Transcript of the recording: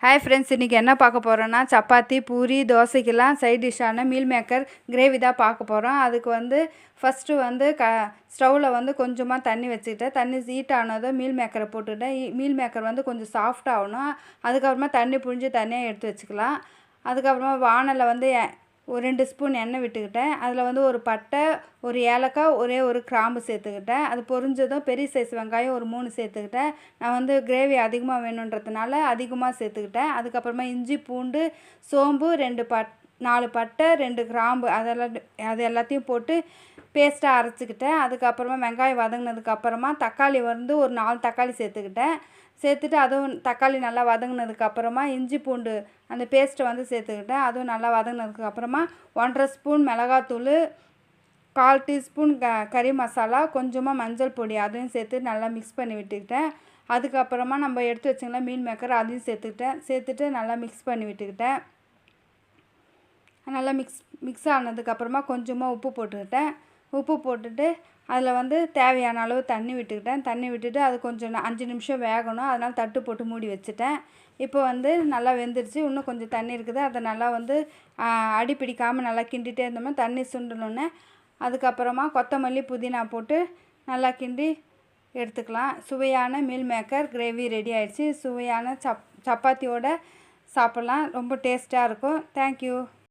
Hi friends, இன்றைக்கி என்ன பார்க்க போகிறோன்னா சப்பாத்தி, பூரி, தோசைக்கெல்லாம் சைட் டிஷ்ஷான மீல் மேக்கர் கிரேவி தான் பார்க்க போகிறோம். அதுக்கு ஃபஸ்ட்டு ஸ்டவ்வில் கொஞ்சமாக தண்ணி வச்சுக்கிட்டேன். தண்ணி ஹீட் ஆனதும் மீல் மேக்கரை போட்டுக்கிட்டேன். மீல் மேக்கர் கொஞ்சம் சாஃப்ட் ஆகணும். அதுக்கப்புறமா தண்ணி புழிஞ்சு தனியாக எடுத்து வச்சுக்கலாம். அதுக்கப்புறமா வானலில் ஒரு 2 ஸ்பூன் எண்ணெய் விட்டுக்கிட்டேன். அதில் ஒரு பட்டை, ஒரு ஏலக்காய், ஒரே ஒரு கிராம்பு சேர்த்துக்கிட்டேன். அது பொரிஞ்சதும் பெரிய சைஸ் வெங்காயம் ஒரு 3 சேர்த்துக்கிட்டேன். நான் கிரேவி அதிகமாக வேணுன்றதுனால அதிகமாக சேர்த்துக்கிட்டேன். அதுக்கப்புறமா இஞ்சி, பூண்டு, சோம்பு, 4 பட்டை, 2 கிராம்பு அது எல்லாத்தையும் போட்டு பேஸ்ட்டாக அரைச்சிக்கிட்டேன். அதுக்கப்புறமா வெங்காயம் வதங்கினதுக்கப்புறமா தக்காளி ஒரு 4 தக்காளி சேர்த்துக்கிட்டேன். சேர்த்துட்டு அதுவும் தக்காளி நல்லா வதங்கினதுக்கப்புறமா இஞ்சி பூண்டு அந்த பேஸ்ட்டை சேர்த்துக்கிட்டேன். அதுவும் நல்லா வதங்கினதுக்கப்புறமா 1½ ஸ்பூன் மிளகாத்தூள், 1/4 டீஸ்பூன் கறி மசாலா, கொஞ்சமாக மஞ்சள் பொடி அதையும் சேர்த்து நல்லா மிக்ஸ் பண்ணி விட்டுக்கிட்டேன். அதுக்கப்புறமா நம்ம எடுத்து வச்சிங்களா மீல் மேக்கர் அதையும் சேர்த்துட்டு நல்லா மிக்ஸ் பண்ணி விட்டுக்கிட்டேன். நல்லா மிக்ஸ் ஆனதுக்கப்புறமா கொஞ்சமாக உப்பு போட்டுக்கிட்டேன். உப்பு போட்டுட்டு அதில் தேவையான அளவு தண்ணி விட்டுக்கிட்டேன். தண்ணி விட்டுட்டு அது கொஞ்சம் 5 நிமிஷம் வேகணும். அதனால் தட்டு போட்டு மூடி வச்சுட்டேன். இப்போ நல்லா வெந்துருச்சு. இன்னும் கொஞ்சம் தண்ணி இருக்குது. அதை நல்லா அடி பிடிக்காமல் நல்லா கிண்டிகிட்டே இருந்தோம்னா தண்ணி சுண்டணுன்னு அதுக்கப்புறமா கொத்தமல்லி, புதினா போட்டு நல்லா கிண்டி எடுத்துக்கலாம். சுவையான மீல் மேக்கர் கிரேவி ரெடி ஆயிடுச்சு. சுவையான சப்பாத்தியோடு சாப்பிட்லாம். ரொம்ப டேஸ்ட்டாக இருக்கும். தேங்க்யூ.